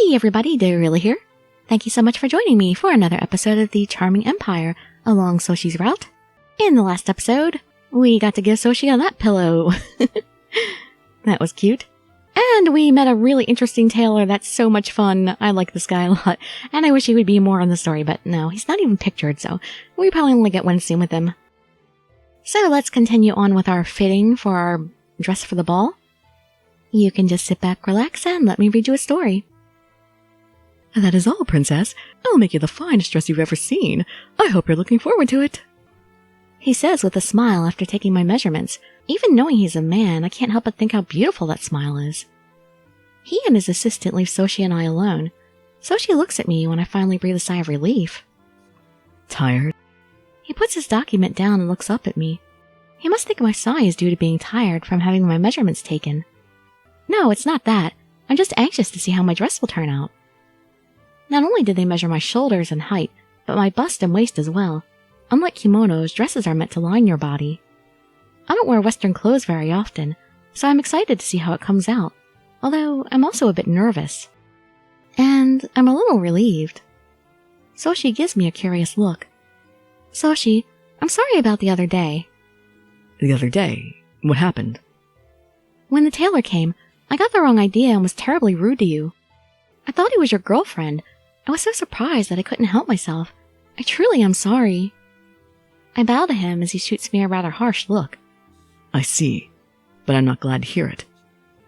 Hey everybody, Dirili here. Thank you so much for joining me for another episode of the Charming Empire along Soshi's route. In the last episode, we got to give Soshi a lap pillow. That was cute. And we met a really interesting tailor that's so much fun. I like this guy a lot, and I wish he would be more in the story, but no, he's not even pictured, so we probably only get one scene with him. So let's continue on with our fitting for our dress for the ball. You can just sit back, relax, and let me read you a story. That is all, Princess. I'll make you the finest dress you've ever seen. I hope you're looking forward to it. He says with a smile after taking my measurements. Even knowing he's a man, I can't help but think how beautiful that smile is. He and his assistant leave Soshi and I alone. Soshi looks at me when I finally breathe a sigh of relief. Tired? He puts his document down and looks up at me. He must think my sigh is due to being tired from having my measurements taken. No, it's not that. I'm just anxious to see how my dress will turn out. Not only did they measure my shoulders and height, but my bust and waist as well. Unlike kimonos, dresses are meant to line your body. I don't wear Western clothes very often, so I'm excited to see how it comes out, although I'm also a bit nervous. And I'm a little relieved. Soshi gives me a curious look. Soshi, I'm sorry about the other day. The other day? What happened? When the tailor came, I got the wrong idea and was terribly rude to you. I thought he was your girlfriend. I was so surprised that I couldn't help myself. I truly am sorry. I bow to him as he shoots me a rather harsh look. I see, but I'm not glad to hear it.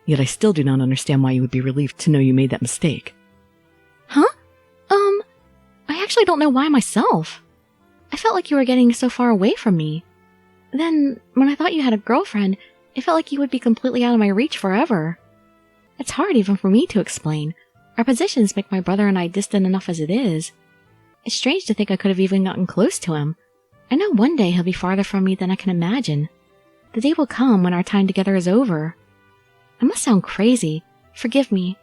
Yet I still do not understand why you would be relieved to know you made that mistake. Huh? I actually don't know why myself. I felt like you were getting so far away from me. Then, when I thought you had a girlfriend, it felt like you would be completely out of my reach forever. It's hard even for me to explain. Our positions make my brother and I distant enough as it is. It's strange to think I could have even gotten close to him. I know one day he'll be farther from me than I can imagine. The day will come when our time together is over. I must sound crazy. Forgive me.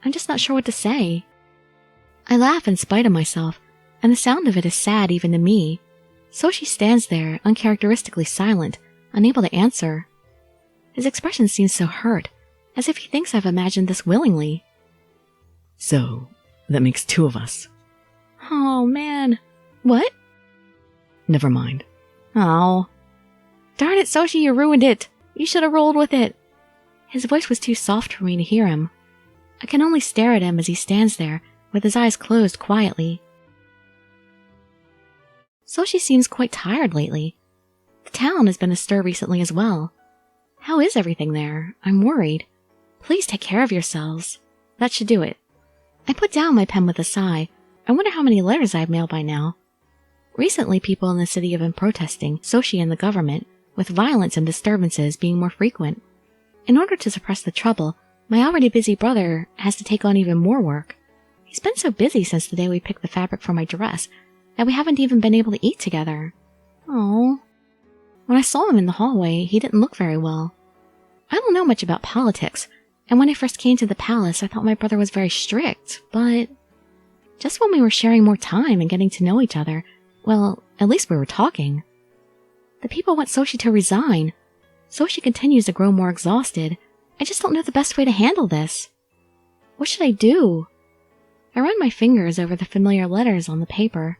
I'm just not sure what to say. I laugh in spite of myself, and the sound of it is sad even to me. Soshi stands there, uncharacteristically silent, unable to answer. His expression seems so hurt, as if he thinks I've imagined this willingly. So, that makes two of us. Oh, man. What? Never mind. Oh. Darn it, Soshi, you ruined it. You should have rolled with it. His voice was too soft for me to hear him. I can only stare at him as he stands there, with his eyes closed quietly. Soshi seems quite tired lately. The town has been astir recently as well. How is everything there? I'm worried. Please take care of yourselves. That should do it. I put down my pen with a sigh. I wonder how many letters I've mailed by now. Recently, people in the city have been protesting Soshi and the government, with violence and disturbances being more frequent. In order to suppress the trouble, my already busy brother has to take on even more work. He's been so busy since the day we picked the fabric for my dress that we haven't even been able to eat together. Oh. When I saw him in the hallway, he didn't look very well. I don't know much about politics, and when I first came to the palace, I thought my brother was very strict, but just when we were sharing more time and getting to know each other, well, at least we were talking. The people want Soshi to resign. Soshi continues to grow more exhausted. I just don't know the best way to handle this. What should I do? I run my fingers over the familiar letters on the paper.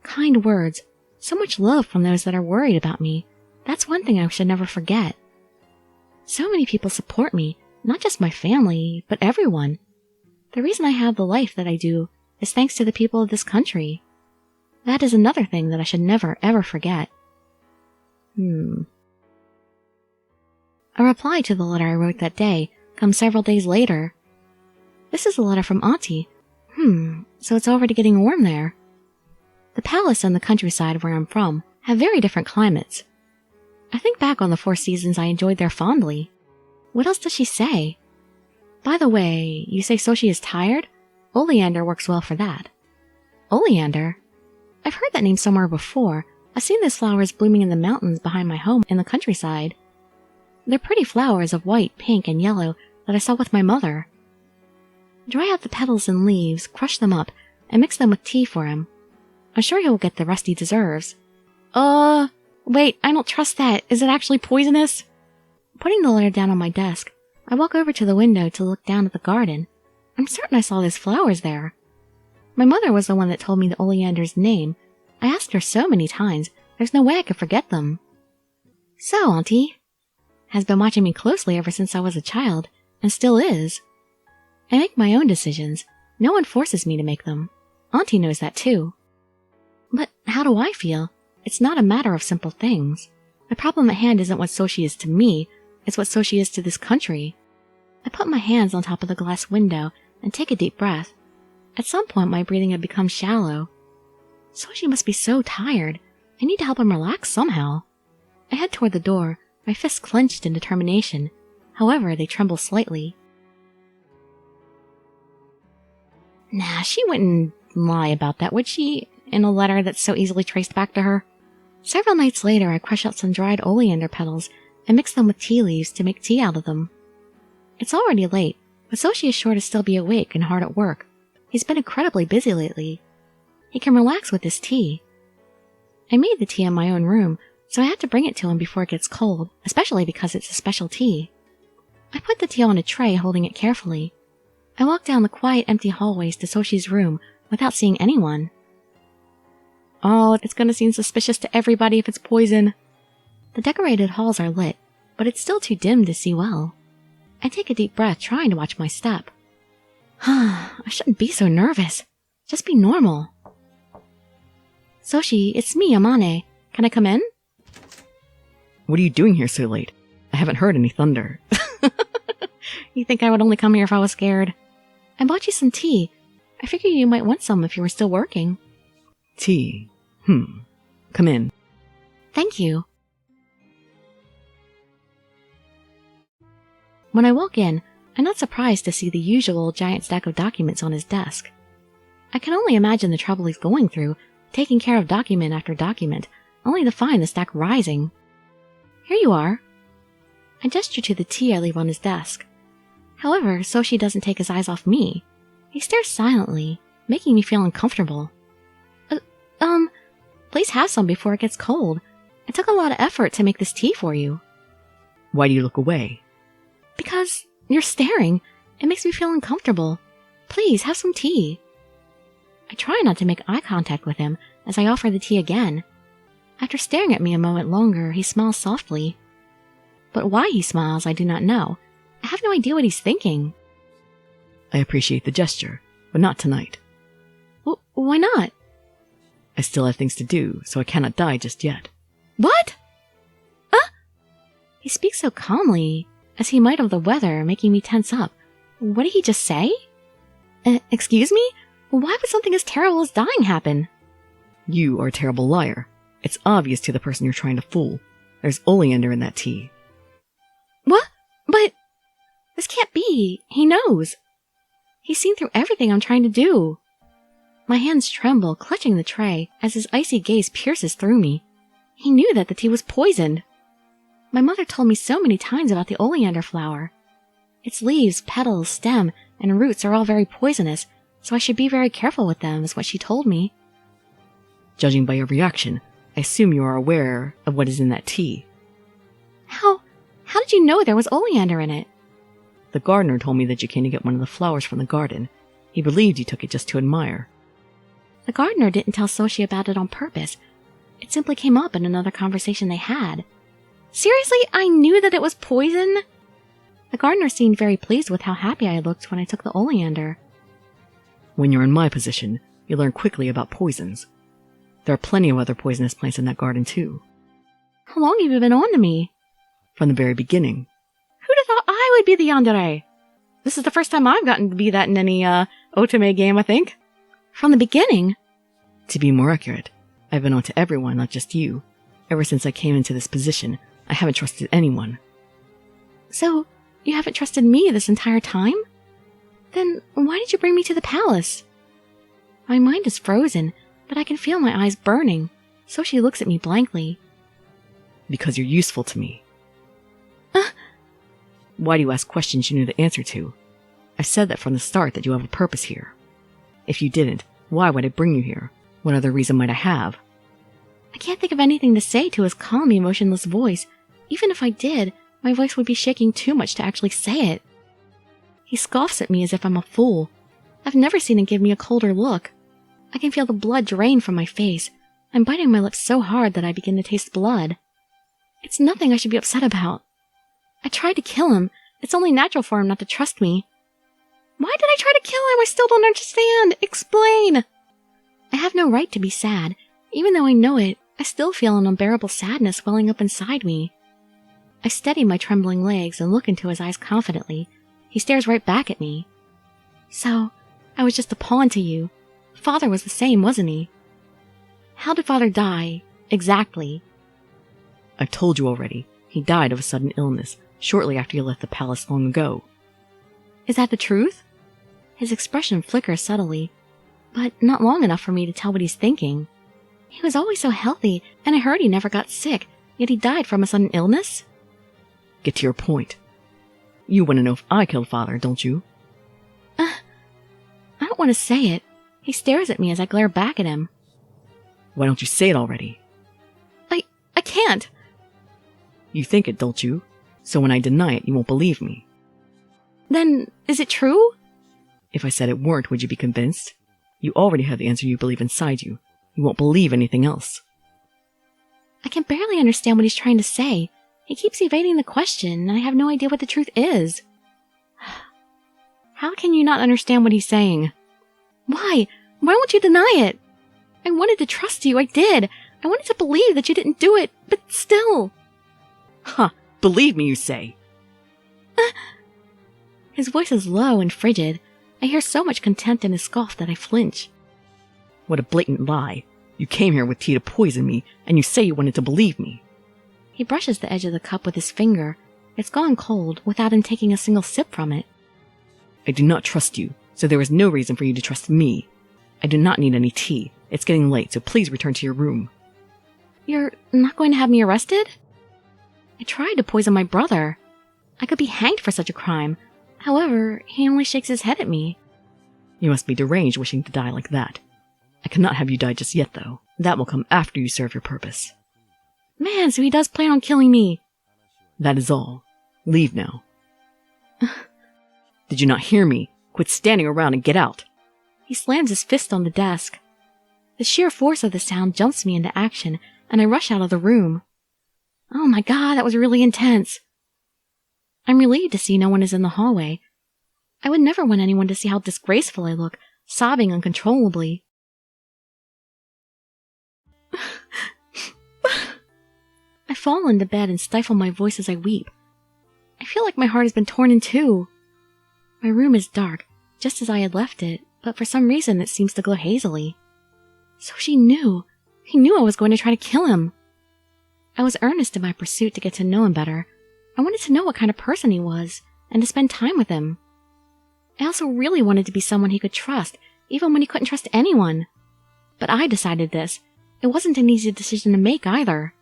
Kind words, so much love from those that are worried about me. That's one thing I should never forget. So many people support me. Not just my family, but everyone. The reason I have the life that I do is thanks to the people of this country. That is another thing that I should never, ever forget. A reply to the letter I wrote that day comes several days later. This is a letter from Auntie. So it's already getting warm there. The palace and the countryside where I'm from have very different climates. I think back on the 4 seasons I enjoyed there fondly. What else does she say? By the way, you say Soshi is tired? Oleander works well for that. Oleander? I've heard that name somewhere before. I've seen those flowers blooming in the mountains behind my home in the countryside. They're pretty flowers of white, pink, and yellow that I saw with my mother. Dry out the petals and leaves, crush them up, and mix them with tea for him. I'm sure he will get the rest he deserves. Wait, I don't trust that. Is it actually poisonous? Putting the letter down on my desk, I walk over to the window to look down at the garden. I'm certain I saw those flowers there. My mother was the one that told me the oleander's name. I asked her so many times, there's no way I could forget them. So, Auntie has been watching me closely ever since I was a child, and still is. I make my own decisions. No one forces me to make them. Auntie knows that too. But how do I feel? It's not a matter of simple things. The problem at hand isn't what Soshi is to me, it's what Soshi is to this country. I put my hands on top of the glass window and take a deep breath. At some point, my breathing had become shallow. Soshi must be so tired. I need to help him relax somehow. I head toward the door, my fists clenched in determination. However, they tremble slightly. Nah, she wouldn't lie about that, would she? In a letter that's so easily traced back to her. Several nights later, I crush out some dried oleander petals and mix them with tea leaves to make tea out of them. It's already late, but Soshi is sure to still be awake and hard at work. He's been incredibly busy lately. He can relax with his tea. I made the tea in my own room, so I had to bring it to him before it gets cold, especially because it's a special tea. I put the tea on a tray, holding it carefully. I walk down the quiet, empty hallways to Soshi's room without seeing anyone. Oh, it's gonna seem suspicious to everybody if it's poison. The decorated halls are lit, but it's still too dim to see well. I take a deep breath, trying to watch my step. I shouldn't be so nervous. Just be normal. Soshi, it's me, Amane. Can I come in? What are you doing here so late? I haven't heard any thunder. You think I would only come here if I was scared? I bought you some tea. I figured you might want some if you were still working. Tea? Come in. Thank you. When I walk in, I'm not surprised to see the usual giant stack of documents on his desk. I can only imagine the trouble he's going through, taking care of document after document, only to find the stack rising. Here you are. I gesture to the tea I leave on his desk. However, Soshi doesn't take his eyes off me. He stares silently, making me feel uncomfortable. Please have some before it gets cold. It took a lot of effort to make this tea for you. Why do you look away? Because you're staring. It makes me feel uncomfortable. Please, have some tea. I try not to make eye contact with him as I offer the tea again. After staring at me a moment longer, he smiles softly. But why he smiles, I do not know. I have no idea what he's thinking. I appreciate the gesture, but not tonight. Why not? I still have things to do, so I cannot die just yet. What? He speaks so calmly, as he might of the weather, making me tense up. What did he just say? Excuse me? Why would something as terrible as dying happen? You are a terrible liar. It's obvious to the person you're trying to fool. There's oleander in that tea. What? But this can't be. He knows. He's seen through everything I'm trying to do. My hands tremble, clutching the tray, as his icy gaze pierces through me. He knew that the tea was poisoned. My mother told me so many times about the oleander flower. Its leaves, petals, stem, and roots are all very poisonous, so I should be very careful with them, is what she told me. Judging by your reaction, I assume you are aware of what is in that tea. How did you know there was oleander in it? The gardener told me that you came to get one of the flowers from the garden. He believed you took it just to admire. The gardener didn't tell Soshi about it on purpose. It simply came up in another conversation they had. Seriously, I knew that it was poison? The gardener seemed very pleased with how happy I looked when I took the oleander. When you're in my position, you learn quickly about poisons. There are plenty of other poisonous plants in that garden, too. How long have you been on to me? From the very beginning. Who'd have thought I would be the yandere? This is the first time I've gotten to be that in any, otome game, I think. From the beginning? To be more accurate, I've been on to everyone, not just you. Ever since I came into this position, I haven't trusted anyone. So, you haven't trusted me this entire time? Then, why did you bring me to the palace? My mind is frozen, but I can feel my eyes burning. Soshi looks at me blankly. Because you're useful to me. Why do you ask questions you knew the answer to? I said that from the start that you have a purpose here. If you didn't, why would I bring you here? What other reason might I have? I can't think of anything to say to his calm, emotionless voice. Even if I did, my voice would be shaking too much to actually say it. He scoffs at me as if I'm a fool. I've never seen him give me a colder look. I can feel the blood drain from my face. I'm biting my lips so hard that I begin to taste blood. It's nothing I should be upset about. I tried to kill him. It's only natural for him not to trust me. Why did I try to kill him? I still don't understand. Explain. I have no right to be sad. Even though I know it, I still feel an unbearable sadness welling up inside me. I steady my trembling legs and look into his eyes confidently. He stares right back at me. So, I was just a pawn to you. Father was the same, wasn't he? How did Father die, exactly? I've told you already. He died of a sudden illness, shortly after you left the palace long ago. Is that the truth? His expression flickers subtly, but not long enough for me to tell what he's thinking. He was always so healthy, and I heard he never got sick, yet he died from a sudden illness? Get to your point. You want to know if I killed Father, don't you? I don't want to say it. He stares at me as I glare back at him. Why don't you say it already? I can't. You think it, don't you? So when I deny it, you won't believe me. Then, is it true? If I said it weren't, would you be convinced? You already have the answer you believe inside you. You won't believe anything else. I can barely understand what he's trying to say. He keeps evading the question, and I have no idea what the truth is. How can you not understand what he's saying? Why? Why won't you deny it? I wanted to trust you, I did. I wanted to believe that you didn't do it, but still. Huh, believe me, you say. His voice is low and frigid. I hear so much contempt in his scoff that I flinch. What a blatant lie. You came here with tea to poison me, and you say you wanted to believe me. He brushes the edge of the cup with his finger. It's gone cold, without him taking a single sip from it. I do not trust you, so there is no reason for you to trust me. I do not need any tea. It's getting late, so please return to your room. You're not going to have me arrested? I tried to poison my brother. I could be hanged for such a crime. However, he only shakes his head at me. You must be deranged wishing to die like that. I cannot have you die just yet, though. That will come after you serve your purpose. Man, so he does plan on killing me. That is all. Leave now. Did you not hear me? Quit standing around and get out. He slams his fist on the desk. The sheer force of the sound jumps me into action, and I rush out of the room. Oh my god, that was really intense. I'm relieved to see no one is in the hallway. I would never want anyone to see how disgraceful I look, sobbing uncontrollably. I fall into bed and stifle my voice as I weep. I feel like my heart has been torn in two. My room is dark, just as I had left it, but for some reason it seems to glow hazily. So she knew. He knew I was going to try to kill him. I was earnest in my pursuit to get to know him better. I wanted to know what kind of person he was, and to spend time with him. I also really wanted to be someone he could trust, even when he couldn't trust anyone. But I decided this. It wasn't an easy decision to make either.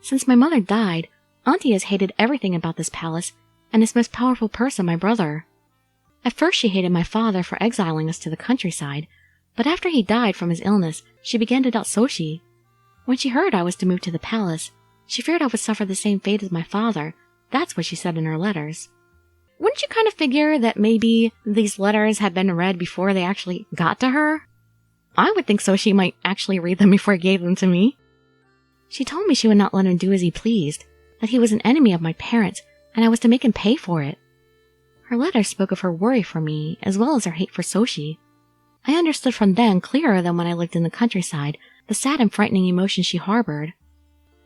Since my mother died, Auntie has hated everything about this palace, and its most powerful person, my brother. At first she hated my father for exiling us to the countryside, but after he died from his illness, she began to doubt Soshi. When she heard I was to move to the palace, she feared I would suffer the same fate as my father. That's what she said in her letters. Wouldn't you kind of figure that maybe these letters had been read before they actually got to her? I would think Soshi might actually read them before he gave them to me. She told me she would not let him do as he pleased, that he was an enemy of my parents, and I was to make him pay for it. Her letters spoke of her worry for me, as well as her hate for Soshi. I understood from then clearer than when I lived in the countryside the sad and frightening emotions she harbored.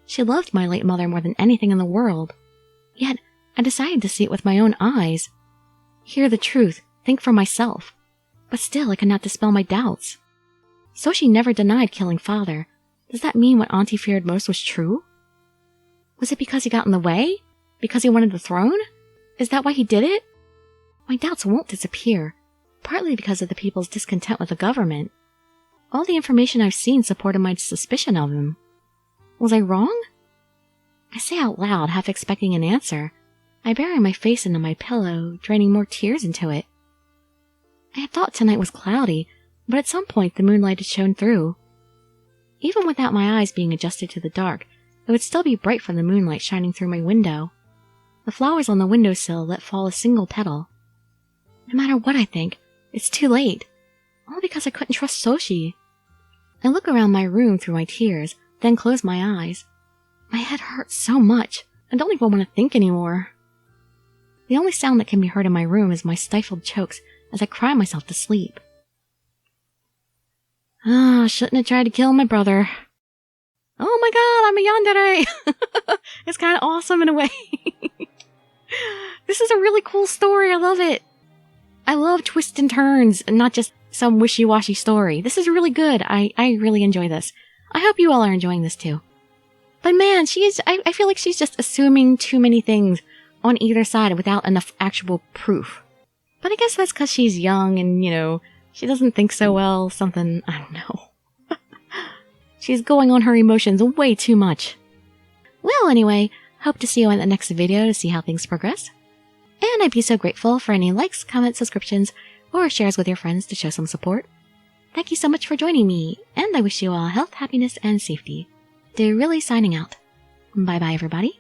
She loved my late mother more than anything in the world. Yet, I decided to see it with my own eyes. Hear the truth, think for myself. But still I could not dispel my doubts. Soshi never denied killing father. Does that mean what Auntie feared most was true? Was it because he got in the way? Because he wanted the throne? Is that why he did it? My doubts won't disappear, partly because of the people's discontent with the government. All the information I've seen supported my suspicion of him. Was I wrong? I say out loud, half expecting an answer. I bury my face into my pillow, draining more tears into it. I had thought tonight was cloudy, but at some point the moonlight had shone through. Even without my eyes being adjusted to the dark, it would still be bright from the moonlight shining through my window. The flowers on the windowsill let fall a single petal. No matter what I think, it's too late. All because I couldn't trust Soshi. I look around my room through my tears, then close my eyes. My head hurts so much, I don't even want to think anymore. The only sound that can be heard in my room is my stifled chokes as I cry myself to sleep. Shouldn't have tried to kill my brother. Oh my god, I'm a yandere! It's kind of awesome in a way. This is a really cool story, I love it. I love twists and turns, and not just some wishy-washy story. This is really good. I really enjoy this. I hope you all are enjoying this too. But man, I feel like she's just assuming too many things on either side without enough actual proof. But I guess that's because she's young and, she doesn't think so well, something, I don't know. She's going on her emotions way too much. Well, anyway, hope to see you in the next video to see how things progress. And I'd be so grateful for any likes, comments, subscriptions, or shares with your friends to show some support. Thank you so much for joining me, and I wish you all health, happiness, and safety. Dirili signing out. Bye-bye, everybody.